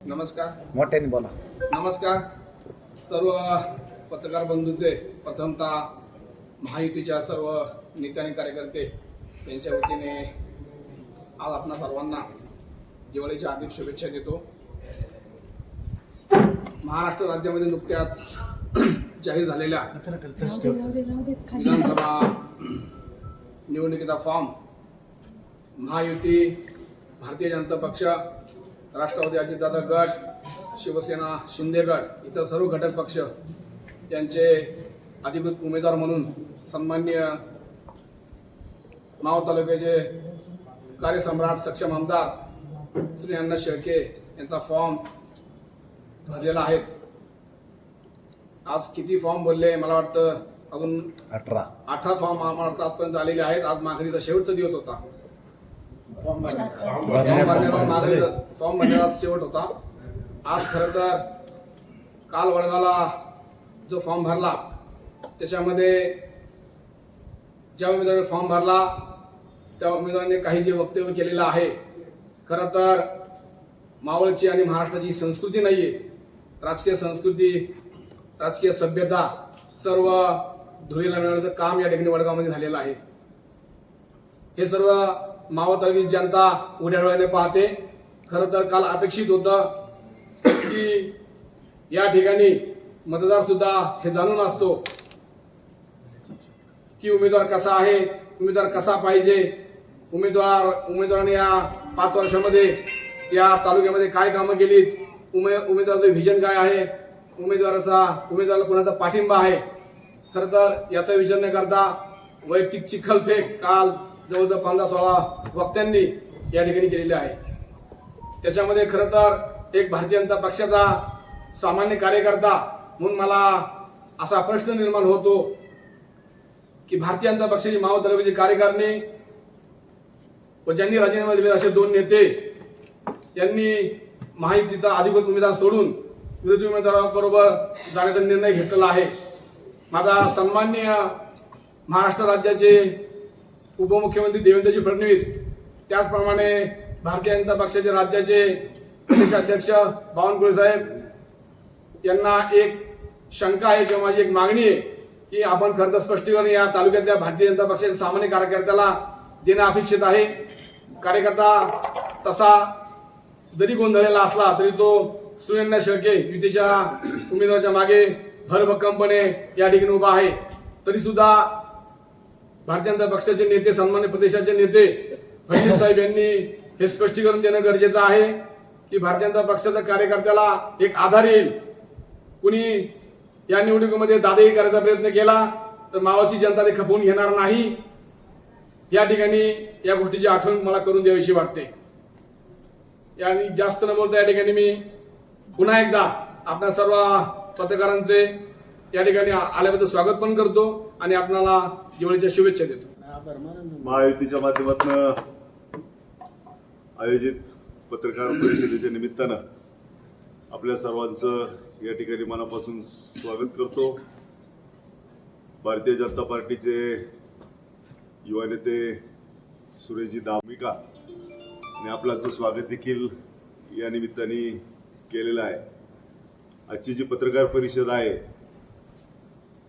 नमस्कार. मोठ्याने बोला. नमस्कार सर्व पत्रकार बंधूंचे, प्रथमतः महायुतीच्या सर्व नेते आणि कार्यकर्ते यांच्या वतीने आज आपणा सर्वांना दिवाळीच्या हार्दिक शुभेच्छा देतो. महाराष्ट्र राज्यामध्ये नुकत्याच जाहीर झालेल्या विधानसभा निवडणुकीचा फॉर्म महायुती, भारतीय जनता पक्ष, राष्ट्रवादी अजितदादा गट, शिवसेना शिंदे गट, इतर सर्व घटक पक्ष यांचे अधिकृत उमेदवार म्हणून सन्माननीय मावळ तालुक्याचे कार्यसम्राट सक्षम आमदार श्री अण्णा शेळके यांचा फॉर्म भरलेला आहे. आज किती फॉर्म भरले मला वाटतं अजून 18 फॉर्म आम्हाला वाटतं आजपर्यंत आलेले आहेत. आज माघारीचा शेवटचा दिवस होता. फॉर्म भरण्याचा शेवट होता. आज खरं तर काल वडगावला जो फॉर्म भरला त्याच्यामध्ये ज्या उमेदवाराने फॉर्म भरला त्या उमेदवाराने काही जे वक्तव्य केलेलं आहे, खरं तर मावळची आणि महाराष्ट्राची संस्कृती नाहीये. राजकीय संस्कृती, राजकीय सभ्यता सर्व धुळीला मिळवण्याचं काम या ठिकाणी वडगावमध्ये झालेलं आहे. हे सर्व मावळ तालुक्याची जनता उघड्या डोळ्याने पाहते. खरं तर काल अपेक्षित होतं की या ठिकाणी मतदार सुद्धा हे जाणून असतो की उमेदवार कसा आहे, उमेदवार कसा पाहिजे, उमेदवाराने या 5 वर्षामध्ये या तालुक्यामध्ये काय कामं केलीत, उमेदवाराचं व्हिजन काय आहे, उमेदवाराला कोणाचा पाठिंबा आहे. खरं तर याचा विचार न करता वैयक्तिक चिखलफेक काल जवळजवळ 15-16 वक्त्यांनी या ठिकाणी केलेली आहे. त्याच्यामध्ये खरं तर एक भारतीय जनता पक्षाचा सामान्य कार्यकर्ता म्हणून मला असा प्रश्न निर्माण होतो की भारतीय जनता पक्षाची मावळ तालुक्याची कार्यकारिणी व ज्यांनी राजीनामा दिले असे 2 नेते यांनी महायुतीचा अधिकृत उमेदवार सोडून विरोधी उमेदवाराबरोबर जाण्याचा निर्णय घेतलेला आहे. माझा सन्माननीय महाराष्ट्र राज्याचे उपमुख्यमंत्री देवेंद्रजी फडणवीस, त्याचप्रमाणे भारतीय जनता पक्षाचे राज्याचे प्रदेशाध्यक्ष बावनकुळे साहेब यांना एक शंका आहे किंवा माझी एक मागणी आहे की आपण खरं तर स्पष्टीकरण या तालुक्यातल्या भारतीय जनता पक्षाच्या सामान्य कार्यकर्त्याला देणं अपेक्षित आहे. कार्यकर्ता तसा जरी गोंधळलेला असला तरी तो श्री अण्णा शेळके युतीच्या उमेदवाराच्या मागे भरभक्कमपणे या ठिकाणी उभा आहे. तरी सुद्धा भारतीय जनता पक्षाचे नेते, सन्मान्य प्रदेशाचे नेते फडणवीस साहेब यांनी हे स्पष्टीकरण देणं गरजेचं आहे की भारतीय जनता पक्षाच्या कार्यकर्त्याला एक आधार येईल. कुणी या निवडणुकीमध्ये दादाही करायचा प्रयत्न केला तर मावळची जनता ते खपवून घेणार नाही. या ठिकाणी या गोष्टीची आठवण मला करून द्यावीशी वाटते. आणि जास्त न बोलता या ठिकाणी मी पुन्हा एकदा आपल्या सर्व पत्रकारांचे या ठिकाणी आल्याबद्दल स्वागत पण करतो आणि आपल्याला दिवाळीच्या शुभेच्छा देतो. महायुतीच्या माध्यमातून आयोजित पत्रकार परिषदेच्या निमित्तानं आपल्या सर्वांचं या ठिकाणी मनापासून स्वागत करतो. भारतीय जनता पार्टीचे युवा नेते सुरेशजी दामिका आणि आपल्याचं स्वागत देखील या निमित्ताने केलेलं आहे. आजची जी पत्रकार परिषद आहे,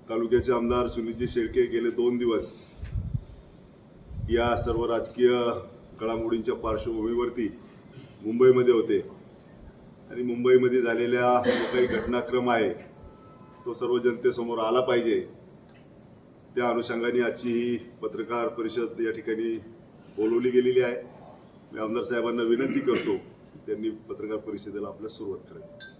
तालुक्याचे आमदार सुनीलजी शेळके गेले 2 दिवस या सर्व राजकीय घडामोडींच्या पार्श्वभूमीवरती मुंबईमध्ये होते आणि मुंबईमध्ये झालेल्या जो काही घटनाक्रम आहे तो सर्व जनतेसमोर आला पाहिजे. त्या अनुषंगाने आजची ही पत्रकार परिषद या ठिकाणी बोलवली गेलेली आहे. मी आमदार साहेबांना विनंती करतो त्यांनी पत्रकार परिषदेला आपल्या सुरुवात करावी.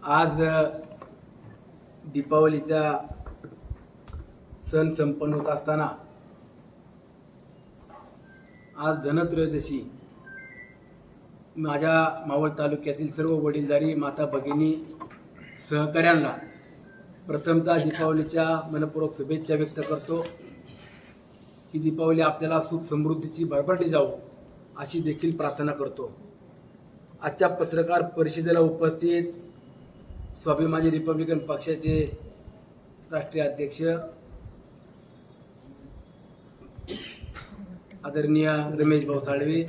आज दीपावलीचा सण संपन्न होत असताना आज धनत्रयोदशी माझ्या मावळ तालुक्यातील सर्व वडीलधारी माता भगिनी सहकाऱ्यांना प्रथमतः दीपावलीच्या मनपूर्वक शुभेच्छा व्यक्त करतो. ही दीपावली आपल्याला सुख समृद्धीची भरभराटी जाऊ अशी देखील प्रार्थना करतो. आजच्या पत्रकार परिषदेला उपस्थित स्वाभिमानी रिपब्लिकन पक्षाचे राष्ट्रीय अध्यक्ष आदरणीय रमेश भाऊ साळवे,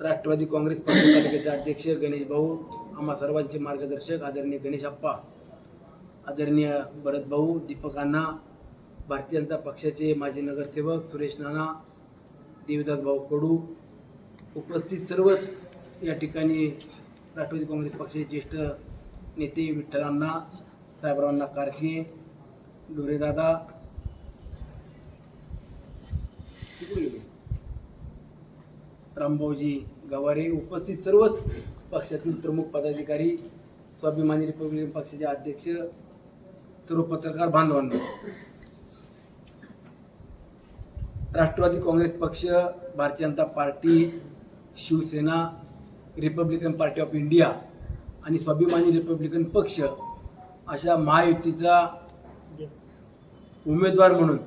राष्ट्रवादी काँग्रेस पक्ष तालुक्याचे अध्यक्ष गणेश भाऊ, आम्हा सर्वांचे मार्गदर्शक आदरणीय गणेश अप्पा, आदरणीय भरत भाऊ, दीपक अण्णा, भारतीय जनता पक्षाचे माजी नगरसेवक सुरेश नाना, देवदास भाऊ कडू, उपस्थित सर्वच या ठिकाणी राष्ट्रवादी काँग्रेस पक्षाचे ज्येष्ठ नेते विठ्ठल अण्णा, साहेबरावांना कारखे, डोरेदादा, रामभाऊजी गवारे, उपस्थित सर्वच पक्षातील प्रमुख पदाधिकारी, स्वाभिमानी रिपब्लिकन पक्षाचे अध्यक्ष, सर्व पत्रकार बांधवांना, Rashtrawadi Congress Paksha, Bharatiya Janata party, Shivsena, Republican party of India आणि स्वाभिमानी रिपब्लिकन पक्ष अशा महायुतीचा उमेदवार म्हणून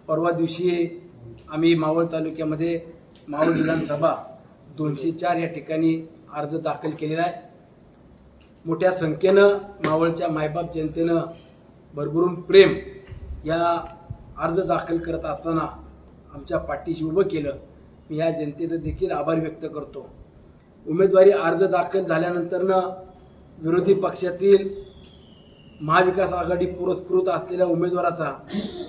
परवा दिवशी आम्ही मावळ तालुक्यामध्ये मावळ विधानसभा 204 या ठिकाणी अर्ज दाखल केलेला आहे. मोठ्या संख्येनं मावळच्या मायबाप जनतेनं भरभरून प्रेम या अर्ज दाखल करत असताना आमच्या पाठीशी उभं केलं. मी या जनतेचं देखील आभार व्यक्त करतो. उमेदवारी अर्ज दाखल झाल्यानंतरनं विरोधी पक्षातील महाविकास आघाडी पुरस्कृत असलेल्या उमेदवाराचा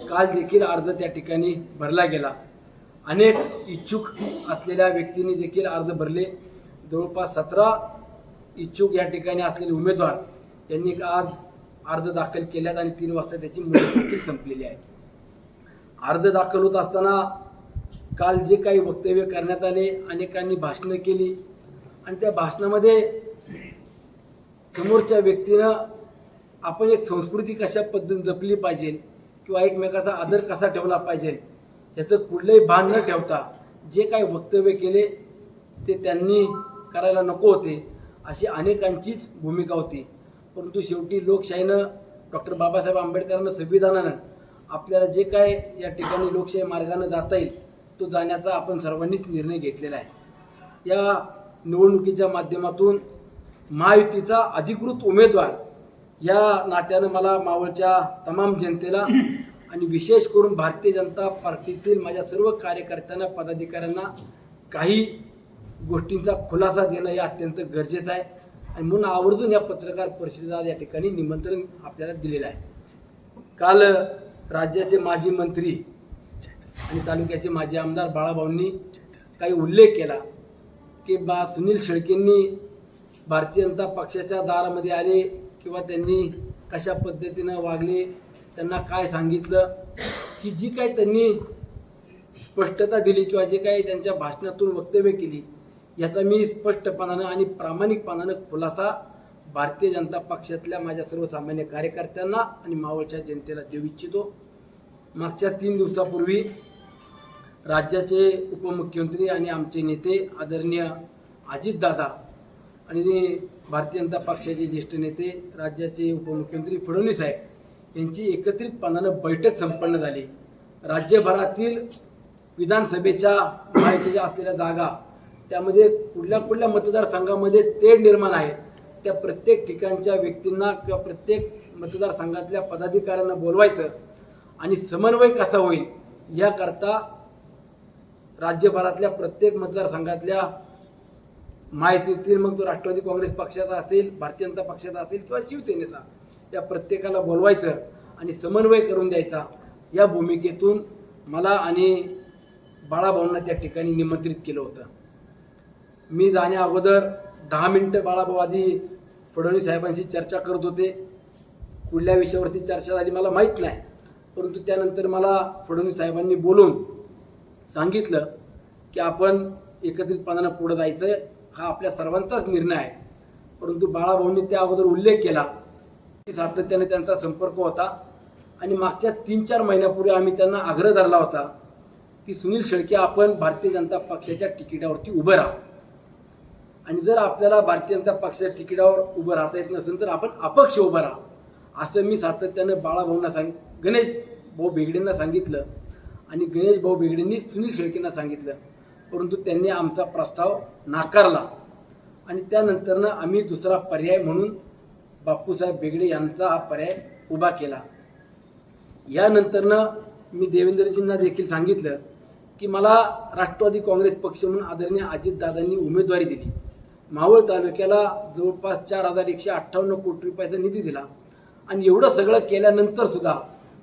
काल देखील अर्ज त्या ठिकाणी भरला गेला. अनेक इच्छुक असलेल्या व्यक्तींनी देखील अर्ज भरले. जवळपास 17 इच्छुक या ठिकाणी असलेले उमेदवार यांनी आज अर्ज दाखल केल्यात आणि 3 वाजता त्याची मुदत देखील संपलेली आहे. अर्ज दाखल होत असताना काल जे काही वक्तव्य करण्यात आले, अनेकांनी भाषणं केली आणि त्या भाषणामध्ये समोरच्या व्यक्तीनं आपण एक संस्कृती कशा पद्धतीने जपली पाहिजे किंवा एकमेकाचा आदर कसा ठेवला पाहिजे याचं कुठलंही भान न ठेवता जे काही वक्तव्य केले ते त्यांनी करायला नको होते अशी अनेकांचीच भूमिका होती. परंतु शेवटी लोकशाहीनं, डॉक्टर बाबासाहेब आंबेडकरांना, संविधानानं आपल्याला जे काय या ठिकाणी लोकशाही मार्गाने जाता येईल तो जाण्याचा आपण सर्वांनीच निर्णय घेतलेला आहे. या निवडणुकीच्या माध्यमातून महायुतीचा अधिकृत उमेदवार या नात्यानं मला मावळच्या तमाम जनतेला आणि विशेष करून भारतीय जनता पार्टीतील माझ्या सर्व कार्यकर्त्यांना, पदाधिकाऱ्यांना काही गोष्टींचा खुलासा देणं हे अत्यंत गरजेचं आहे आणि म्हणून आवर्जून या पत्रकार परिषदेला या ठिकाणी निमंत्रण आपल्याला दिलेलं आहे. काल राज्याचे माजी मंत्री आणि तालुक्याचे माजी आमदार बाळाभाऊंनी काही उल्लेख केला की सुनील शेळकेंनी भारतीय जनता पक्षाच्या दारामध्ये आले किंवा त्यांनी कशा पद्धतीनं वागले, त्यांना काय सांगितलं, की जी काही त्यांनी स्पष्टता दिली किंवा जे काही त्यांच्या भाषणातून वक्तव्य केली याचा मी स्पष्टपणानं आणि प्रामाणिकपणानं खुलासा भारतीय जनता पक्षातल्या माझ्या सर्वसामान्य कार्यकर्त्यांना आणि मावळच्या जनतेला देऊ इच्छितो. मागच्या 3 दिवसापूर्वी राज्याचे उपमुख्यमंत्री आणि आमचे नेते आदरणीय अजितदादा आणि भारतीय जनता पक्षाचे ज्येष्ठ नेते राज्याचे उपमुख्यमंत्री फडणवीस साहेब यांची एकत्रितपणानं बैठक संपन्न झाली. राज्यभरातील विधानसभेच्या माहितीच्या असलेल्या जागा, त्यामध्ये कुठल्या मतदारसंघामध्ये तेढ निर्माण आहे त्या प्रत्येक ठिकाणच्या व्यक्तींना किंवा प्रत्येक मतदारसंघातल्या पदाधिकाऱ्यांना बोलवायचं आणि समन्वय कसा होईल याकरता राज्यभरातल्या प्रत्येक मतदारसंघातल्या माहितीतील, मग तो राष्ट्रवादी काँग्रेस पक्षाचा असेल, भारतीय जनता पक्षाचा असेल किंवा शिवसेनेचा, या प्रत्येकाला बोलवायचं आणि समन्वय करून द्यायचा. या भूमिकेतून मला आणि बाळाभाऊंना त्या ठिकाणी निमंत्रित केलं होतं. मी जाण्या अगोदर 10 मिनिटं बाळाभाऊ आधी फडणवीस साहेबांशी चर्चा करत होते. कुठल्या विषयावरती चर्चा झाली मला माहीत नाही, परंतु त्यानंतर मला फडणवीस साहेबांनी बोलून सांगितलं की आपण एकत्रितपणानं पुढे जायचं, हा आपल्या सर्वांचाच निर्णय आहे. परंतु बाळाभाऊंनी त्या अगोदर उल्लेख केला की सातत्याने त्यांचा संपर्क होता आणि मागच्या 3-4 महिन्यापूर्वी आम्ही त्यांना आग्रह धरला होता की सुनील शेळके आपण भारतीय जनता पक्षाच्या तिकिटावरती उभं राहा आणि जर आपल्याला भारतीय जनता पक्षाच्या तिकिटावर उभं राहता येत नसेल तर आपण अपक्ष उभं राहा, असं मी सातत्यानं बाळाभाऊंना गणेश भाऊ बेगडेंना सांगितलं आणि गणेश भाऊ बेगडेंनी सुनील शेळकेंना सांगितलं. परंतु त्यांनी आमचा प्रस्ताव नाकारला आणि त्यानंतरनं आम्ही दुसरा पर्याय म्हणून बापूसाहेब बेगडे यांचा हा पर्याय उभा केला. यानंतरनं मी देवेंद्रजींना देखील सांगितलं की मला राष्ट्रवादी काँग्रेस पक्ष म्हणून आदरणीय अजितदादांनी उमेदवारी दिली. मावळ तालुक्याला जवळपास 4,158 कोटी रुपयाचा निधी दिला आणि एवढं सगळं केल्यानंतर सुद्धा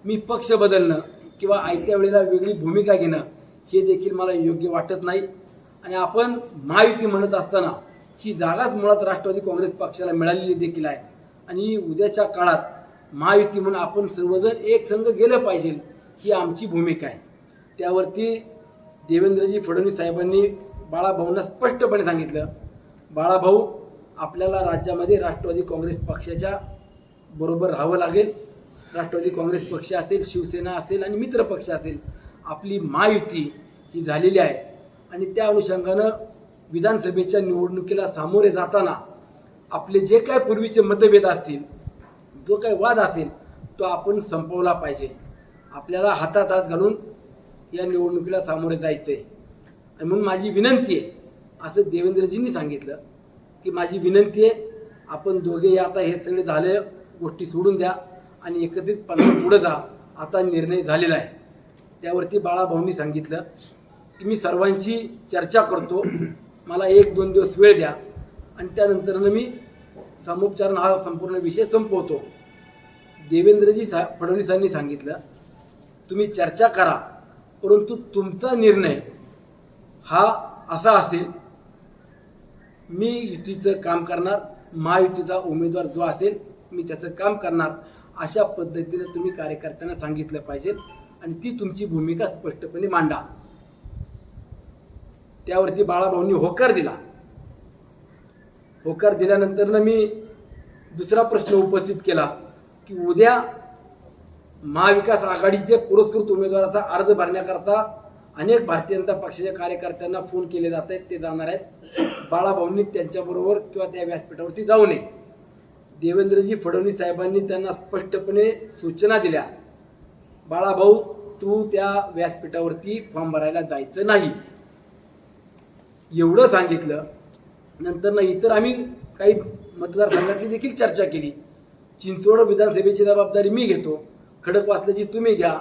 मी पक्ष बदलणं किंवा आयत्या वेळेला वेगळी भूमिका घेणं हे देखील मला योग्य वाटत नाही. आणि आपण महायुती म्हणत असताना ही जागाच मुळात राष्ट्रवादी काँग्रेस पक्षाला मिळालेली देखील आहे आणि उद्याच्या काळात महायुती म्हणून आपण सर्वजण एक संघ गेलं पाहिजे ही आमची भूमिका आहे. त्यावरती देवेंद्रजी फडणवीस साहेबांनी बाळाभाऊंना स्पष्टपणे सांगितलं, बाळाभाऊ आपल्याला राज्यामध्ये राष्ट्रवादी काँग्रेस पक्षाच्या बरोबर राहावं लागेल. राष्ट्रवादी काँग्रेस पक्ष असेल, शिवसेना असेल आणि मित्र पक्ष असेल, आपली महायुती ही झालेली आहे आणि त्या अनुषंगानं विधानसभेच्या निवडणुकीला सामोरे जाताना आपले जे काय पूर्वीचे मतभेद असतील, जो काही वाद असेल तो आपण संपवला पाहिजे. आपल्याला हातात हात घालून या निवडणुकीला सामोरे जायचं आहे आणि म्हणून माझी विनंती आहे असं देवेंद्रजींनी सांगितलं की माझी विनंती आहे आपण दोघे आता हे सगळे झाले गोष्टी सोडून द्या आणि एकत्रितपणे पुढे जा. आता निर्णय झालेला आहे. त्यावरती बाळाभाऊंनी सांगितलं की मी सर्वांची चर्चा करतो, मला 1-2 दिवस वेळ द्या आणि त्यानंतरनं मी समुपचारण हा संपूर्ण विषय संपवतो. देवेंद्रजी फडणवीसांनी सांगितलं तुम्ही चर्चा करा, परंतु तुमचा निर्णय हा असा असेल, मी युतीचं काम करणार, महायुतीचा उमेदवार जो असेल मी त्याचं काम करणार, अशा पद्धतीने तुम्ही कार्यकर्त्यांना सांगितलं पाहिजे आणि ती तुमची भूमिका स्पष्टपणे मांडा. त्यावरती बाळाभाऊंनी होकार दिला. होकार दिल्यानंतर मी दुसरा प्रश्न उपस्थित केला की उद्या महाविकास आघाडीचे पुरस्कृत उमेदवाराचा अर्ज भरण्याकरता अनेक भारतीय जनता पक्षाच्या कार्यकर्त्यांना फोन केले जात आहेत, ते जाणार आहेत. बाळाभाऊंनी त्यांच्याबरोबर किंवा त्या व्यासपीठावरती जाऊ नये. देवेंद्रजी फडणवीस साहेबांनी त्यांना स्पष्टपणे सूचना दिल्या, बाळाभाऊ तू त्या व्यासपीठावरती फॉर्म भरायला जायचं नाही, एवढं सांगितलं. नंतर इतर आम्ही काही मतदारसंघाची देखील चर्चा केली. चिंचवड विधानसभेची जबाबदारी मी घेतो, खडकवासल्याची तुम्ही घ्या,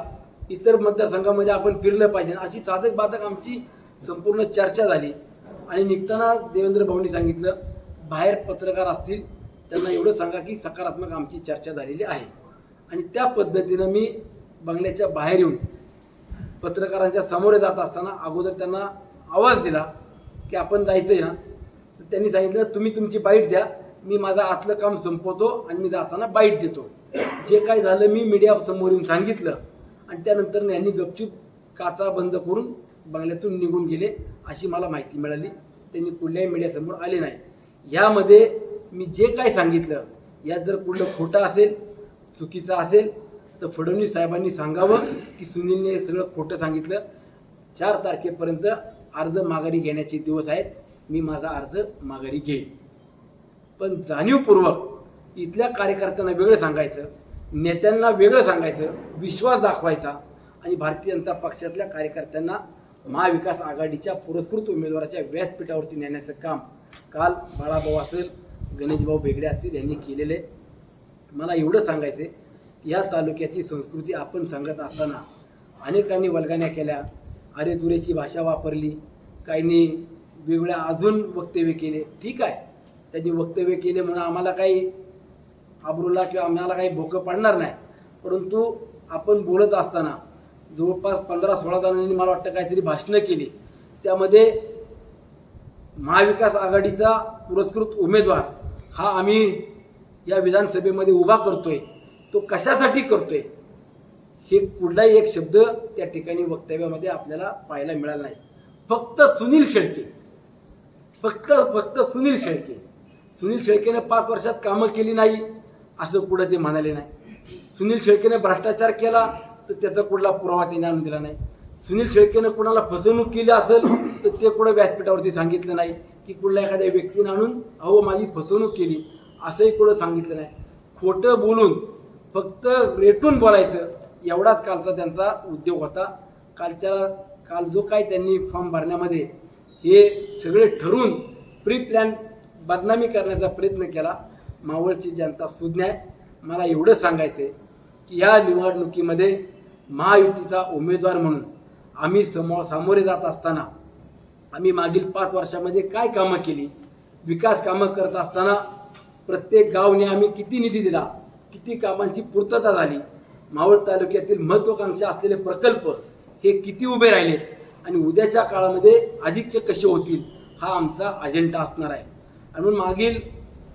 इतर मतदारसंघामध्ये आपण फिरलं पाहिजे, अशी साधक बाधक आमची संपूर्ण चर्चा झाली. आणि निघताना देवेंद्र भाऊंनी सांगितलं बाहेर पत्रकार असतील त्यांना एवढं सांगा की सकारात्मक आमची चर्चा झालेली आहे. आणि त्या पद्धतीनं मी बंगल्याच्या बाहेर येऊन पत्रकारांच्या समोर जात असताना अगोदर त्यांना आवाज दिला की आपण जायचं आहे ना, तर त्यांनी सांगितलं तुम्ही तुमची बाईट द्या, मी माझं आतलं काम संपवतो आणि मी जाताना बाईट देतो. जे काय झालं मी मीडिया समोर येऊन सांगितलं आणि त्यानंतर यांनी गपचूप काचा बंद करून बंगल्यातून निघून गेले अशी मला माहिती मिळाली. त्यांनी कुठल्याही मीडियासमोर आले नाही. यामध्ये मी जे काय सांगितलं यात जर कुठलं खोटं असेल, चुकीचं असेल तर फडणवीस साहेबांनी सांगावं की सुनीलने सगळं खोटं सांगितलं. 4 तारखेपर्यंत अर्ज माघारी घेण्याचे दिवस आहेत, मी माझा अर्ज माघारी घेईन. पण जाणीवपूर्वक इथल्या कार्यकर्त्यांना वेगळं सांगायचं, नेत्यांना वेगळं सांगायचं, विश्वास दाखवायचा आणि भारतीय जनता पक्षातल्या कार्यकर्त्यांना महाविकास आघाडीच्या पुरस्कृत उमेदवाराच्या व्यासपीठावरती नेण्याचं काम काल बाळाभाऊ असेल, गणेशभाऊ बेगडे असतील यांनी केलेले. मला एवढं सांगायचं या तालुक्याची संस्कृती आपण सांगत असताना अनेकांनी वल्गण्या केल्या, अरे तुरेची भाषा वापरली, काहींनी वेगळ्या अजून वक्तव्य केले. ठीक आहे, त्यांनी वक्तव्य केले म्हणून आम्हाला काही आबरूला किंवा आम्हाला काही भोकं पडणार नाही. परंतु आपण बोलत असताना जवळपास 15-16 जणांनी मला वाटतं काहीतरी भाषणं केली. त्यामध्ये महाविकास आघाडीचा पुरस्कृत उमेदवार हा आम्ही या विधानसभेमध्ये उभा करतोय, तो कशासाठी करतोय हे कुठलाही एक शब्द त्या ठिकाणी वक्तव्यामध्ये आपल्याला पाहायला मिळाला नाही. फक्त सुनील शेळके, फक्त सुनील शेळके, सुनील शेळकेने 5 वर्षात कामं केली नाही असं कुठं ते म्हणाले नाही. सुनील शेळकेने भ्रष्टाचार केला तर त्याचा कुठला पुरावा त्यांनी आणून दिला नाही. सुनील शेळकेनं कुणाला फसवणूक केली असेल तर ते कुठं व्यासपीठावरती सांगितलं नाही की कुठल्या एखाद्या व्यक्तीने आणून अहो माझी फसवणूक केली असंही कुठं सांगितलं नाही. खोटं बोलून फक्त रेटून बोलायचं एवढाच कालचा त्यांचा उद्योग होता. काल जो काय त्यांनी फॉर्म भरण्यामध्ये हे सगळे ठरवून प्री प्लॅन बदनामी करण्याचा प्रयत्न केला. मावळची जनता सुज्ञ आहे. मला एवढं सांगायचं आहे की या निवडणुकीमध्ये महायुतीचा उमेदवार म्हणून आम्ही सामोरे जात असताना आम्ही मागील 5 वर्षामध्ये काय कामं केली, विकास कामं करत असताना प्रत्येक गावने आम्ही किती निधी दिला, किती कामांची पूर्तता झाली, मावळ तालुक्यातील महत्त्वाकांक्षी असलेले प्रकल्प हे किती उभे राहिले आणि उद्याच्या काळामध्ये अधिकचे कसे होतील, हा आमचा अजेंडा असणार आहे. आणि म्हणून मागील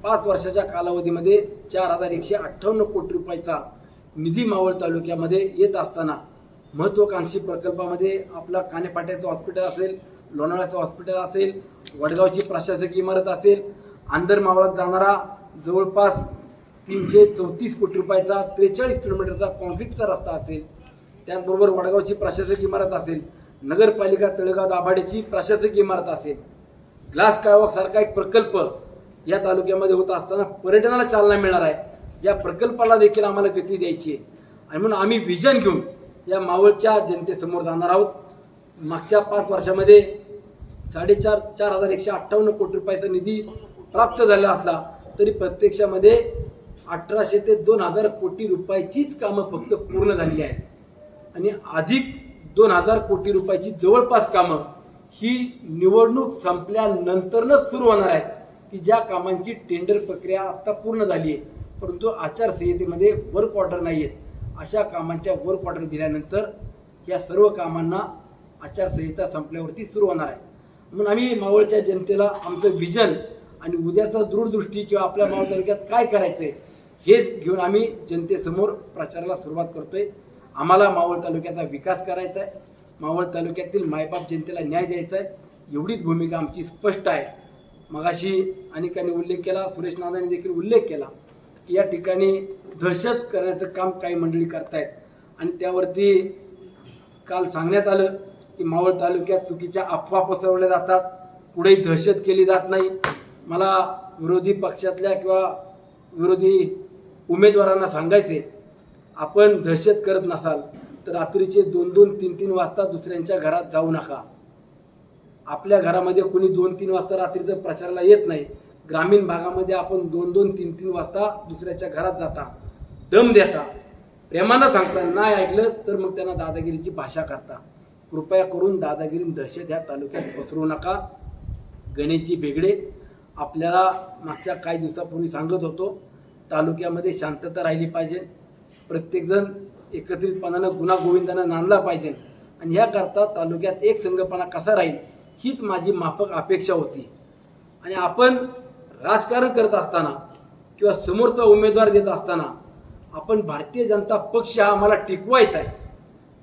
5 वर्षाच्या कालावधीमध्ये 4158 कोटी रुपयाचा निधी मावळ तालुक्यामध्ये येत असताना महत्त्वाकांक्षी प्रकल्पामध्ये आपला कानेफाट्याचं हॉस्पिटल असेल, लोणावळ्याचं हॉस्पिटल असेल, वडगावची प्रशासकीय इमारत असेल, आंदर मावळात जाणारा जवळपास 334 कोटी रुपयाचा 43 किलोमीटरचा कॉन्क्रीटचा रस्ता असेल, त्याचबरोबर वडगावची प्रशासकीय इमारत असेल, नगरपालिका तळेगाव दाभाडेची प्रशासकीय इमारत असेल, ग्लास काळवॉक सारखा एक प्रकल्प या तालुक्यामध्ये होत असताना पर्यटनाला चालना मिळणार आहे. या प्रकल्पाला देखील आम्हाला गती द्यायची आहे आणि म्हणून आम्ही विजन घेऊन या मावळच्या जनतेसमोर जाणार आहोत. मागच्या 5 वर्षामध्ये 4158 कोटी रुपयाचा निधी प्राप्त झाला असला तरी प्रत्यक्षामध्ये 1800 ते 2000 कोटी रुपयाचीच कामं फक्त पूर्ण झाली आहेत आणि अधिक 2000 कोटी रुपयाची जवळपास कामं ही निवडणूक संपल्यानंतरच सुरू होणार आहेत की ज्या कामांची टेंडर प्रक्रिया आता पूर्ण झाली आहे, परंतु आचारसंहितेमध्ये वर्क ऑर्डर नाही आहेत. अशा कामांच्या वर्क ऑर्डर दिल्यानंतर या सर्व कामांना आचारसंहिता संपल्यावरती सुरू होणार आहे. म्हणून आम्ही मावळच्या जनतेला आमचं विजन आणि उद्याचा दूरदृष्टी किंवा आपल्या मावळ तालुक्यात काय करायचं आहे हेच घेऊन आम्ही जनतेसमोर प्रचाराला सुरुवात करतोय. आम्हाला मावळ तालुक्याचा विकास करायचा आहे, मावळ तालुक्यातील मायबाप जनतेला न्याय द्यायचा आहे, एवढीच भूमिका आमची स्पष्ट आहे. मगाशी अनेकांनी उल्लेख केला, सुरेश नानांनी देखील उल्लेख केला की या ठिकाणी दहशत करण्याचं काम काही मंडळी करतायत आणि त्यावरती काल सांगण्यात आलं की मावळ तालुक्यात चुकीच्या अफवा पसरवल्या जातात, कुठेही दहशत केली जात नाही. मला विरोधी पक्षातल्या किंवा विरोधी उमेदवारांना सांगायचे, आपण दहशत करत नसाल तर रात्रीचे 2-2, 3-3 वाजता दुसऱ्यांच्या घरात जाऊ नका. आपल्या घरामध्ये कोणी 2-3 वाजता रात्रीचं प्रचाराला येत नाही. ग्रामीण भागामध्ये आपण 2-2, 3-3 वाजता दुसऱ्याच्या घरात जाता, दम देता, प्रेमानं सांगता, नाही ऐकलं तर मग त्यांना दादागिरीची भाषा करता. कृपया करून दादागिरी दहशत ह्या तालुक्यात पसरवू नका. गणेशजी बेगडे आपल्याला मागच्या काही दिवसापूर्वी सांगत होतो, तालुक्यामध्ये शांतता राहिली पाहिजे, प्रत्येकजण एकत्रितपणानं गुणागोविंदानं नांदला पाहिजे आणि याकरता तालुक्यात एक संघपणा कसा राहील हीच माझी माफक अपेक्षा होती. आणि आपण राजकारण करत असताना किंवा समोरचा उमेदवार देत असताना आपण भारतीय जनता पक्ष हा आम्हाला टिकवायचा आहे,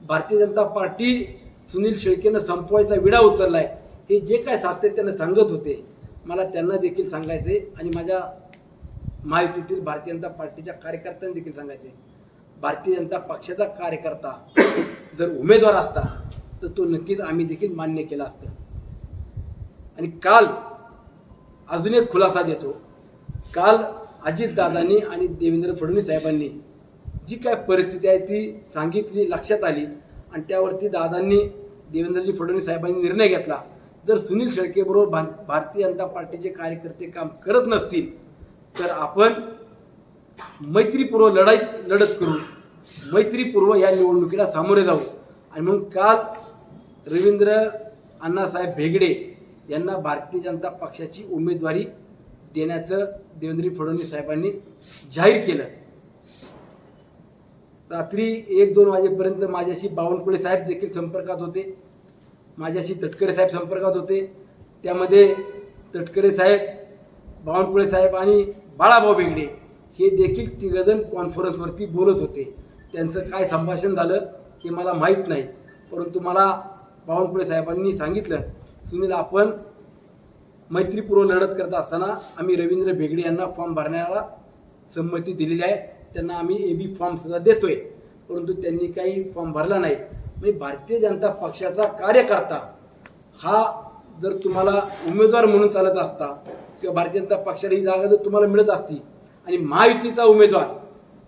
भारतीय जनता पार्टी सुनील शेळकेनं संपवायचा विडा उचलला आहे, हे जे काय सातत्यानं सांगत होते मला त्यांना देखील सांगायचे आणि माझ्या महायुतीतील भारतीय जनता पार्टीच्या कार्यकर्त्यांना देखील सांगायचे, भारतीय जनता पक्षाचा कार्यकर्ता जर उमेदवार असता तर तो नक्कीच आम्ही देखील मान्य केला असतं. आणि काल अजून एक खुलासा देतो, काल अजितदादांनी आणि देवेंद्र फडणवीस साहेबांनी जी काय परिस्थिती आहे ती सांगितली, लक्षात आली आणि त्यावरती दादांनी देवेंद्रजी फडणवीस साहेबांनी निर्णय घेतला, जर सुनील शेळकेबरोबर भारतीय जनता पार्टीचे कार्यकर्ते काम करत नसतील तर आपण मैत्रीपूर्व लढत करू, मैत्रीपूर्व या निवडणुकीला सामोरे जाऊ. आणि म्हणून काल रवींद्र अण्णासाहेब भेगडे यांना भारतीय जनता पक्षाची उमेदवारी देण्याचं देवेंद्र फडणवीस साहेबांनी जाहीर केलं. रात्री 1-2 वाजेपर्यंत माझ्याशी बावनकुळे साहेब देखील संपर्कात होते, माझ्याशी तटकरे साहेब संपर्कात होते. त्यामध्ये तटकरे साहेब, बावनकुळे साहेब आणि बाळाभाऊ बेगडे हे देखील 3 जण कॉन्फरन्सवरती बोलत होते. त्यांचं काय संभाषण झालं हे मला माहीत नाही, परंतु मला बावनकुळे साहेबांनी सांगितलं, सुनील आपण मैत्रीपूर्व लढत करत असताना आम्ही रवींद्र बेगडे यांना फॉर्म भरण्याला संमती दिलेली आहे, त्यांना आम्ही AB फॉर्म सुद्धा देतोय, परंतु त्यांनी काही फॉर्म भरला नाही. म्हणजे भारतीय जनता पक्षाचा कार्यकर्ता हा जर तुम्हाला उमेदवार म्हणून चालत असता किंवा भारतीय जनता पक्षाला ही जागा जर तुम्हाला मिळत असती आणि महायुतीचा उमेदवार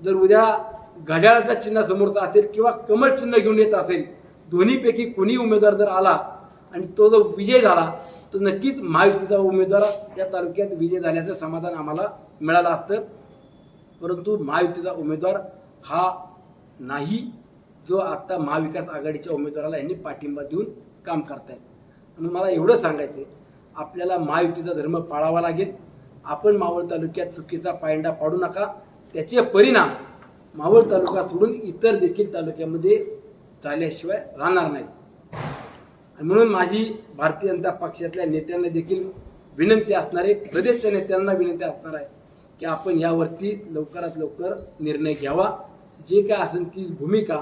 जर उद्या घड्याळाचा चिन्ह समोरचा असेल किंवा कमळ चिन्ह घेऊन येत असेल, दोन्हीपैकी कोणी उमेदवार जर आला आणि तो जर विजय झाला तर नक्कीच महायुतीचा उमेदवार या तालुक्यात विजय झाल्याचं समाधान आम्हाला मिळालं असतं. परंतु महायुतीचा उमेदवार हा नाही, जो आता महाविकास आघाडीच्या उमेदवाराला यांनी पाठिंबा देऊन काम करतायत. म्हणून मला एवढं सांगायचं आहे, आपल्याला महायुतीचा धर्म पाळावा लागेल. आपण मावळ तालुक्यात चुकीचा पायंडा पाडू नका. त्याचे परिणाम मावळ तालुका सोडून इतर देखील तालुक्यामध्ये झाल्याशिवाय राहणार नाही. म्हणून माझी भारतीय जनता पक्षातल्या नेत्यांना देखील विनंती असणार आहे, प्रदेशच्या नेत्यांना विनंती असणार आहे की आपण यावरती लवकरात लवकर निर्णय घ्यावा. जे काय असेल ती भूमिका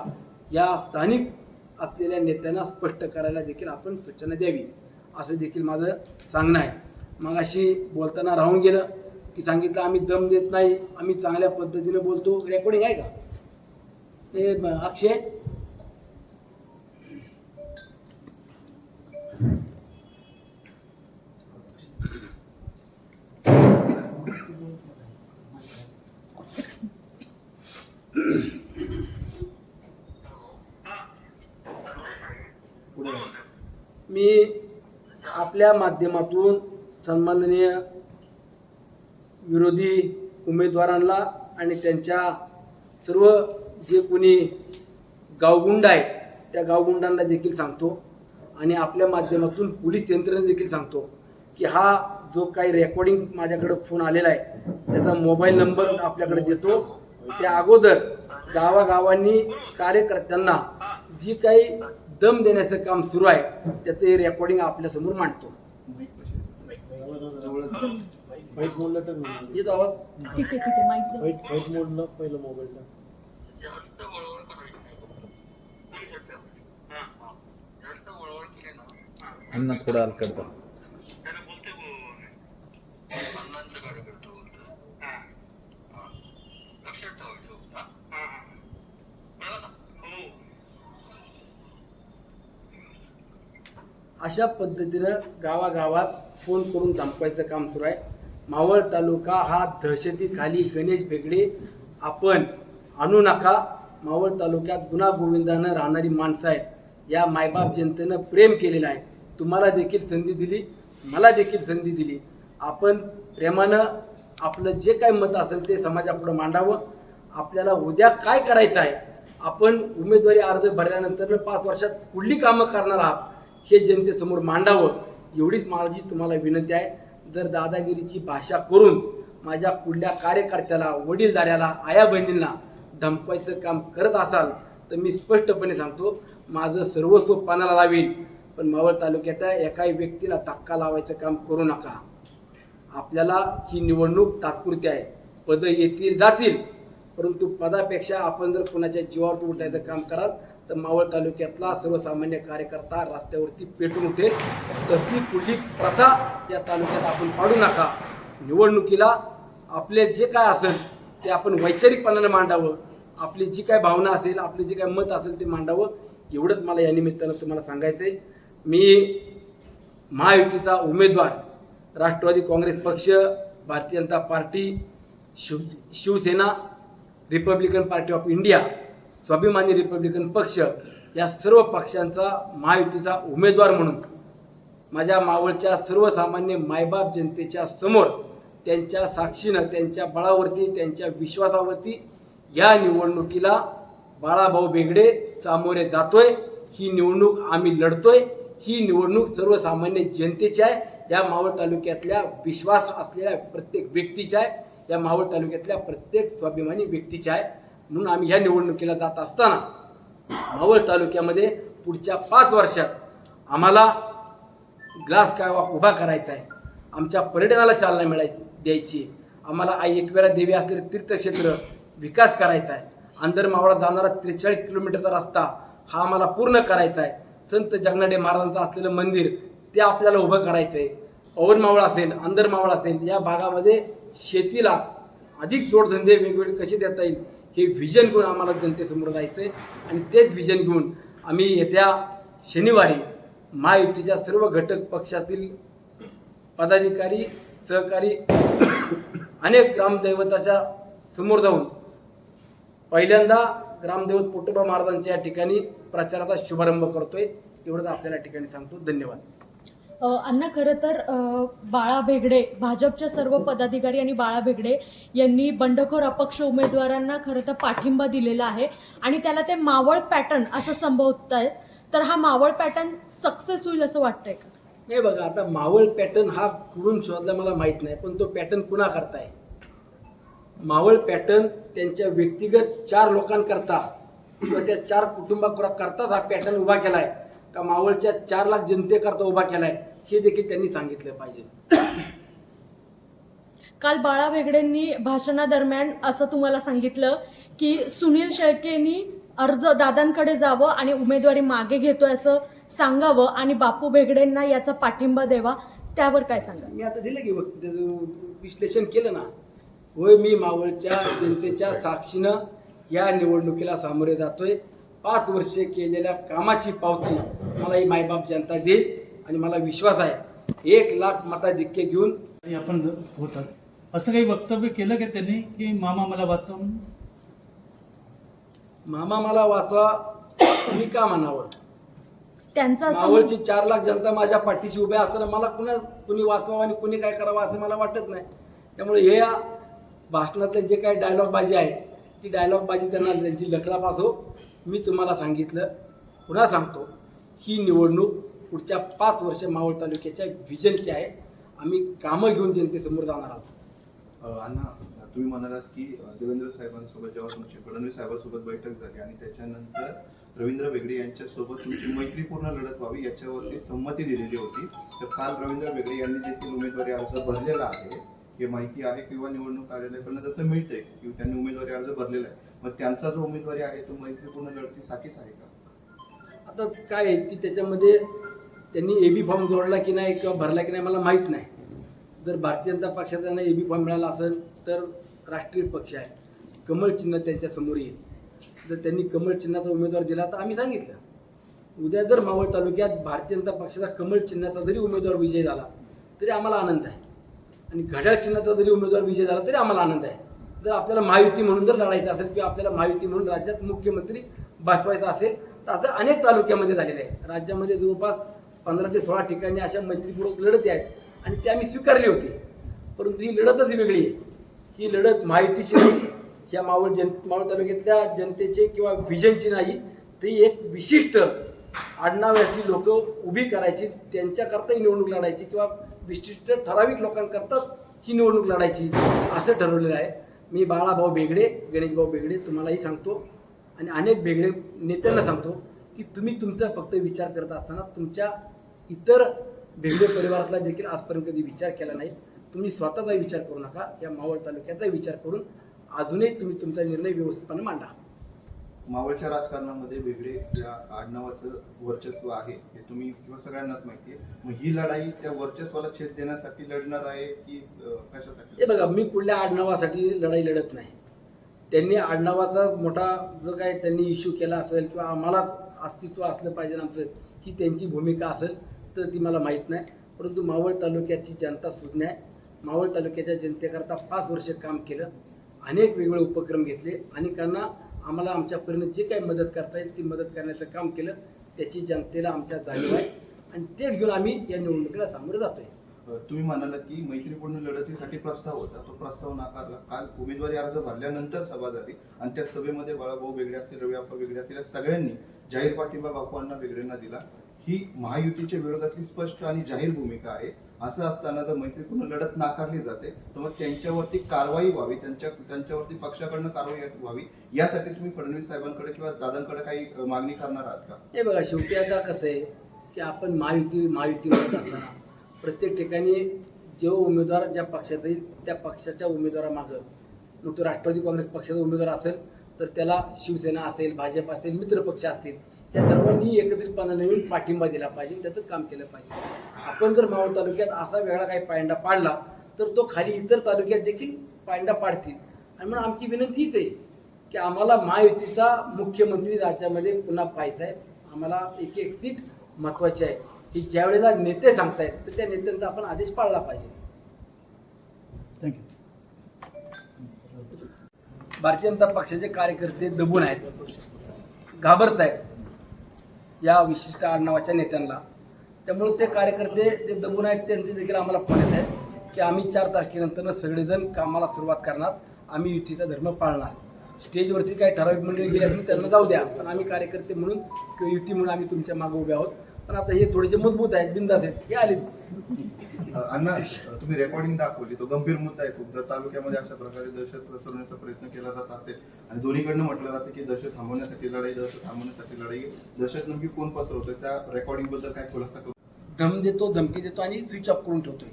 या स्थानिक असलेल्या नेत्यांना स्पष्ट करायला देखील आपण सूचना द्यावी, असं देखील माझं सांगणं आहे. मग अशी बोलताना राहून गेलं की सांगितलं आम्ही दम देत नाही, आम्ही चांगल्या पद्धतीने बोलतो. रेकॉर्डिंग आहे का ते अक्षय? मी आपल्या माध्यमातून सन्माननीय विरोधी उमेदवारांना आणि त्यांच्या सर्व जे कोणी गावगुंड आहेत त्या गावगुंडांना देखील सांगतो आणि आपल्या माध्यमातून पोलीस यंत्रणेला देखील सांगतो की हा जो काही रेकॉर्डिंग माझ्याकडे फोन आलेला आहे त्याचा मोबाईल नंबर आपल्याकडे देतो. त्या अगोदर गावागावांनी कार्यकर्त्यांना जी काही दम देण्याचं काम सुरू आहे त्याचं हे रेकॉर्डिंग आपल्यासमोर मांडतो. वाईट मोडला तर येतो आवाज? ठीक आहे माईक वाईट मोडला पहिलं मोबाईलला. अण्णा थोडा हलकट जा. अशा पद्धतीनं गावागावात फोन करून धमकायचं काम सुरू आहे. मावळ तालुका हा दहशतीखाली गणेश बेगडे आपण आणू नका. मावळ तालुक्यात गुण्यागोविंदानं राहणारी माणसं आहेत. या मायबाप जनतेनं प्रेम केलेलं आहे. तुम्हाला देखील संधी दिली, मला देखील संधी दिली. आपण प्रेमानं आपलं जे काही मत असेल ते समाजापुढे मांडावं. आपल्याला उद्या काय करायचं आहे, आपण उमेदवारी अर्ज भरल्यानंतर 5 वर्षात कुठली कामं करणार आहात हे जनतेसमोर मांडावं, एवढीच माझी तुम्हाला विनंती आहे. जर दादागिरीची भाषा करून माझ्या पुढल्या कार्यकर्त्याला, वडीलधाऱ्याला, आया बहिणींना धमकायचं काम करत असाल तर मी स्पष्टपणे सांगतो माझं सर्वस्व पणाला लावेल. पण मावळ तालुक्याच्या एकाही व्यक्तीला धक्का लावायचं काम करू नका. आपल्याला ही निवडणूक तात्पुरती आहे. पदं येतील जातील, परंतु पदापेक्षा आपण जर कोणाच्या जीवावर उठायचं काम कराल तर मावळ तालुक्यातला सर्वसामान्य कार्यकर्ता रस्त्यावरती पेटून उठेल. तसली कुठली प्रथा या तालुक्यात आपण पाडू नका. निवडणुकीला आपले जे काय असेल ते आपण वैचारिकपणाने मांडावं. आपली जी काय भावना असेल, आपले जे काय मत असेल ते मांडावं, एवढंच मला या निमित्तानं तुम्हाला सांगायचं आहे. मी महायुतीचा उमेदवार Rashtrawadi Congress Paksha, Bharatiya Janata party, Shivsena, Republican party of India, Swabhimani Republican Paksha या सर्व पक्षांचा महायुतीचा उमेदवार म्हणून माझ्या मावळच्या सर्वसामान्य मायबाप जनतेच्या समोर त्यांच्या साक्षीनं, त्यांच्या बळावरती, त्यांच्या विश्वासावरती या निवडणुकीला बाळाभाऊ बेगडे सामोरे जातोय. ही निवडणूक आम्ही लढतोय. ही निवडणूक सर्वसामान्य जनतेची आहे. या मावळ तालुक्यातल्या विश्वास असलेल्या प्रत्येक व्यक्तीची आहे. या मावळ तालुक्यातल्या प्रत्येक स्वाभिमानी व्यक्तीची आहे. म्हणून आम्ही ह्या निवडणुकीला जात असताना मावळ तालुक्यामध्ये पुढच्या 5 वर्षात आम्हाला ग्लास कालवा उभा करायचा आहे. आमच्या पर्यटनाला चालना द्यायची. आम्हाला आई एकविरा देवी असलेले तीर्थक्षेत्र विकास करायचा आहे. आंधरमावळा जाणारा 43 किलोमीटरचा रस्ता हा आम्हाला पूर्ण करायचा आहे. संत जगनाडे महाराजांचं असलेलं मंदिर ते आपल्याला उभं करायचं आहे. पवनमावळ असेल, आंधरमावळ असेल, या भागामध्ये शेतीला अधिक जोडधंदे वेगवेगळे कसे देता येईल हे व्हिजन घेऊन आम्हाला जनतेसमोर जायचं आहे. आणि तेच व्हिजन घेऊन आम्ही येत्या शनिवारी महायुतीच्या सर्व घटक पक्षातील पदाधिकारी, सहकारी, अनेक ग्रामदैवताच्या समोर जाऊन पहिल्यांदा ग्रामदैवत पोटोबा महाराजांच्या या ठिकाणी प्रचाराचा शुभारंभ करतोय. एवढंच आपल्याला ठिकाणी सांगतो. धन्यवाद. अण्णा खरं तर बाळा भेगडे भाजपच्या सर्व पदाधिकारी आणि बाळा भेगडे यांनी बंडखोर अपक्ष उमेदवारांना खरं तर पाठिंबा दिलेला आहे आणि त्याला ते मावळ पॅटर्न असं संबोधत आहेत. तर हा मावळ पॅटर्न सक्सेस होईल असं वाटतंय का? नाही बघा, आता मावळ पॅटर्न हा कुठून शोधला मला माहीत नाही, पण तो पॅटर्न कुणा करताय? मावळ पॅटर्न त्यांच्या व्यक्तिगत 4 लोकांकरता किंवा त्या 4 कुटुंबाकरताच हा पॅटर्न उभा केलाय का मावळच्या 4 लाख जनतेकरता उभा केलाय हे देखील त्यांनी सांगितलं पाहिजे. काल बाळा भेगडेंनी भाषणादरम्यान असं तुम्हाला सांगितलं की सुनील शेळकेंनी अर्ज दादांकडे जावं आणि उमेदवारी मागे घेतोय असं सांगावं आणि बापू भेगडेंना याचा पाठिंबा द्यावा. त्यावर काय सांगा? मी आता दिलं की विश्लेषण केलं ना. होय, मी मावळच्या जनतेच्या साक्षीनं या निवडणुकीला सामोरे जातोय. 5 वर्षे केलेल्या कामाची पावती मला ही मायबाप जनता देईल आणि मला विश्वास आहे 1 लाख मताधिक्य घेऊन आणि आपण होतात असं काही वक्तव्य केलं की त्यांनी की मामा मला वाचवा म्हणून? मामा मला वाचवा मी का म्हणावं? त्यांचा असं मावळची 4 लाख जनता माझ्या पाठीशी उभ्या असताना मला कुणी वाचवावं आणि कुणी काय करावं असं मला वाटत नाही. त्यामुळे हे या भाषणातले जे काही डायलॉगबाजी आहे ती डायलॉगबाजी त्यांना त्यांची लखलापास हो. मी तुम्हाला सांगितलं, पुन्हा सांगतो, ही निवडणूक पुढच्या 5 वर्ष मावळ तालुक्याच्या व्हिजनची आहे. आम्ही कामं घेऊन जनतेसमोर जाणार आहोत. अण्णा, तुम्ही म्हणालात की देवेंद्र साहेबांसोबत जेव्हा तुमची फडणवीस साहेबांसोबत बैठक झाली आणि त्याच्यानंतर रवींद्र वेगळे यांच्यासोबत तुमची मैत्रीपूर्ण लढत व्हावी याच्यावरती संमती दिलेली होती. तर काल रवींद्र वेगळे यांनी देखील उमेदवारी अर्ज भरलेला आहे हे माहिती आहे किंवा निवडणूक कार्यालयाकडनं जसं मिळतंय की त्यांनी उमेदवारी अर्ज भरलेला आहे. मग त्यांचा जो उमेदवारी आहे तो मैत्रीपूर्ण लढतीसाठीच आहे का? आता काय आहे की त्याच्यामध्ये त्यांनी एबी फॉर्म जोडला की नाही किंवा भरला की नाही मला माहीत नाही. जर भारतीय जनता पक्षाचा त्यांना एबी फॉर्म मिळाला असेल तर राष्ट्रीय पक्ष आहे, कमळ चिन्ह त्यांच्या समोर येईल. जर त्यांनी कमळ चिन्हाचा उमेदवार दिला तर आम्ही सांगितलं उद्या जर मावळ तालुक्यात भारतीय जनता पक्षाचा कमळ चिन्हाचा जरी उमेदवार विजय झाला तरी आम्हाला आनंद आहे आणि घड्याळ चिन्हाचा जरी उमेदवार विजय झाला तरी आम्हाला आनंद आहे. जर आपल्याला महायुती म्हणून जर लढायचं असेल किंवा आपल्याला महायुती म्हणून राज्यात मुख्यमंत्री बसवायचा असेल तर असं अनेक तालुक्यामध्ये झालेलं आहे. राज्यामध्ये जवळपास 15 ते 16 ठिकाणी अशा मैत्रीपूर्वक लढती आहेत आणि ती आम्ही स्वीकारली होती. परंतु ही लढतच वेगळी आहे. ही लढत महायुतीची नाही, ह्या मावळ तालुक्यातल्या जनतेचे किंवा व्हिजनची नाही. ती एक विशिष्ट आडनावाची लोक उभी करायची, त्यांच्याकरता ही निवडणूक लढायची किंवा विशिष्ट ठराविक लोकांकरताच ही निवडणूक लढायची असं ठरवलेलं आहे. मी बाळाभाऊ भेगडे, गणेशभाऊ भेगडे तुम्हालाही सांगतो आणि अनेक भेगडे नेत्यांना सांगतो की तुम्ही तुमचा फक्त विचार करत असताना तुमच्या इतर भेगडे परिवारातला देखील आजपर्यंत कधी विचार केला नाही. तुम्ही स्वतःचा विचार करू नका, या मावळ तालुक्याचा विचार करून अजूनही तुम्ही तुमचा निर्णय व्यवस्थितपणे मांडा. मावळच्या राजकारणामध्ये वेगळे या आडनावाचं वर्चस्व आहे हे तुम्ही किंवा सगळ्यांनाच माहिती आहे. मग ही लढाई त्या वर्चस्वाला छेद देण्यासाठी लढणार आहे की कशासाठी? हे बघा, मी कुठल्या आडनावासाठी लढाई लढत नाही. त्यांनी आडनावाचा मोठा जो काय त्यांनी इश्यू केला असेल किंवा आम्हाला अस्तित्व असलं पाहिजे आमचं, ही त्यांची भूमिका असेल तर ती मला माहीत नाही. परंतु मावळ तालुक्याची जनता सुज्ञ आहे. मावळ तालुक्याच्या जनतेकरता 5 वर्ष काम केलं, अनेक वेगवेगळे उपक्रम घेतले, अनेकांना आम्हाला आमच्या परीने जे काही मदत करता येईल ती मदत करण्याचं काम केलं. त्याची जनतेला आमच्या जाणीव आहे आणि तेच घेऊन आम्ही या निवडणुकीला सामोरे जातोय. तुम्ही म्हणालात की मैत्रीपूर्ण लढतीसाठी प्रस्ताव होता, तो प्रस्ताव नाकारला. काल उमेदवारी अर्ज भरल्यानंतर सभा झाली आणि त्या सभेमध्ये बाळाभाऊ वेगळे असतील, रविआप्पा वेगळे असतील, या सगळ्यांनी जाहीर पाठिंबा बापूंना वेगळेंना दिला. ही महायुतीच्या विरोधातली स्पष्ट आणि जाहीर भूमिका आहे. असं असताना जर मैत्रीपूर्ण लढत नाकारली जाते तर मग त्यांच्यावरती कारवाई व्हावी, त्यांच्यावरती पक्षाकडनं कारवाई व्हावी, यासाठी तुम्ही फडणवीस साहेबांकडे किंवा दादांकडे काही मागणी करणार आहात का? हे बघा, शेवटी आता कसं आहे की आपण महायुती म्हणत असताना प्रत्येक ठिकाणी जो उमेदवार ज्या पक्षाचा येईल त्या पक्षाच्या उमेदवारामागं, मग तो राष्ट्रवादी काँग्रेस पक्षाचा उमेदवार असेल तर त्याला शिवसेना असेल, भाजप असेल, मित्रपक्ष असतील, या सर्वांनी एकत्रितपणे येऊन पाठिंबा दिला पाहिजे, त्याचं काम केलं पाहिजे. आपण जर मावळ तालुक्यात असा वेगळा काही पायंडा पाडला तर तो खाली इतर तालुक्यात देखील पायंडा पाडतील. आणि म्हणून आमची विनंती हीच आहे की आम्हाला महायुतीचा मुख्यमंत्री राज्यामध्ये पुन्हा पाहायचा आहे. आम्हाला एक एक सीट महत्त्वाची आहे की ज्या वेळेला नेते सांगतायत तर त्या नेत्यांचा आपण आदेश पाळला पाहिजे. थँक्यू. भारतीय जनता पक्षाचे कार्यकर्ते दबून आहेत, घाबरत आहेत या विशिष्ट आडनावाच्या नेत्यांना. त्यामुळे ते कार्यकर्ते जे दबून आहेत त्यांचे देखील आम्हाला फोन येत आहेत की आम्ही 4 तारखेनंतर सगळेजण कामाला सुरुवात करणार, आम्ही युतीचा धर्म पाळणार. स्टेजवरती काही ठराविक मंडळी गेली असून त्यांना जाऊ द्या, पण आम्ही कार्यकर्ते म्हणून किंवा युती म्हणून आम्ही तुमच्या मागे उभे आहोत. पण आता हे थोडेसे मजबूत आहेत, बिंदास आहेत, हे आलेच. अण्णा, तुम्ही रेकॉर्डिंग दाखवली, तो गंभीर मुद्दा आहे खूप. जर तालुक्यामध्ये अशा प्रकारे दहशत पसरवण्याचा प्रयत्न केला जात असेल आणि दोन्हीकडनं म्हटलं जातं की दहशत थांबवण्यासाठी लढाई, दहशत थांबवण्यासाठी लढाई, दहशत नेमकी कोण पसरवतोय, त्या रेकॉर्डिंग बद्दल काय खुलासा करू? धम देतो, धमकी देतो आणि स्विच ऑफ करून ठेवतोय.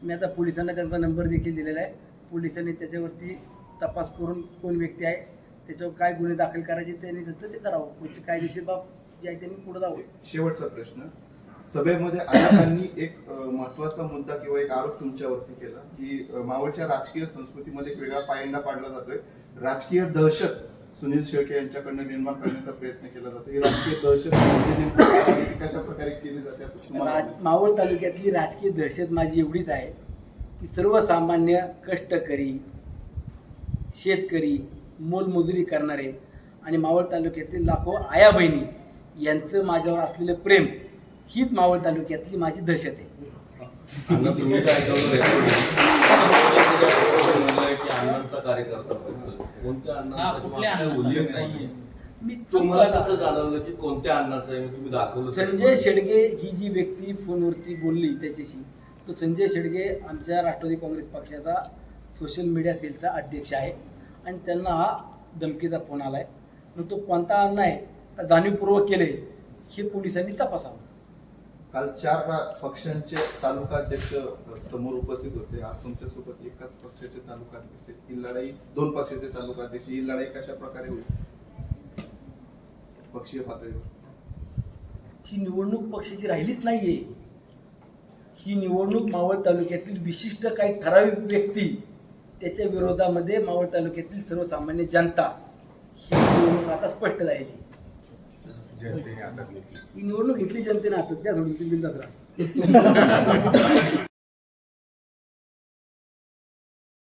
मी आता पोलिसांना त्यांचा नंबर देखील दिलेला आहे. पोलिसांनी त्याच्यावरती तपास करून कोण व्यक्ती आहे, त्याच्यावर काय गुन्हे दाखल करायचे त्यांनी त्यांचं ते करावं. पुढची कायदेशीर बाब जे आहे त्यांनी पुढे जावं. शेवटचा प्रश्न, सभेमध्ये अनेकांनी एक महत्वाचा मुद्दा किंवा एक आरोप तुमच्यावरती केला की मावळच्या राजकीय संस्कृतीमध्ये एक वेगळा पायंडा पाडला जातोय. राजकीय दहशत सुनील शेळके यांच्याकडनं निर्माण करण्याचा प्रयत्न केला जातो. ही राजकीय दहशत म्हणजे नेमकी कशा प्रकारे केली जाते असं तुम्हाला मावळ तालुक्यातली राजकीय दहशत माझी एवढीच आहे की सर्वसामान्य कष्टकरी, शेतकरी, मोलमजुरी करणारे आणि मावळ तालुक्यातील लाखो आया बहिणी यांचं माझ्यावर असलेलं प्रेम हीच मावळ तालुक्यातली माझी दहशत आहे. तुम्ही काय अण्णांचा कार्यकर्ता कोणत्या अण्णांचा मी तुम्हाला कसं जाणवलं की कोणत्या अण्णाचं आहे तुम्ही दाखवलं? संजय शेडगे ही जी व्यक्ती फोनवरती बोलली त्याच्याशी, तो संजय शेडगे आमच्या राष्ट्रवादी काँग्रेस पक्षाचा सोशल मीडिया सेलचा अध्यक्ष आहे आणि त्यांना हा धमकीचा फोन आलाय. मग तो कोणता अण्णा आहे तर जाणीवपूर्वक केले हे पोलिसांनी तपासावं. काल 4 पक्षांचे तालुका अध्यक्ष समोर उपस्थित होते. आज तुमच्यासोबत एकाच पक्षाचे तालुका अध्यक्ष, ही लढाई 2 पक्षाचे तालुका अध्यक्ष, ही लढाई कशा प्रकारे होईल पक्षीय पातळीवर? ही निवडणूक पक्षाची राहिलीच नाहीये. ही निवडणूक मावळ तालुक्यातील विशिष्ट काही ठराविक व्यक्ती त्याच्या विरोधामध्ये मावळ तालुक्यातील सर्वसामान्य जनता ही निवडणूक आता स्पष्ट राहिली. ही निवडणूक घेतली जनतेने हातात, त्या सोडून ती बिंदास राहा.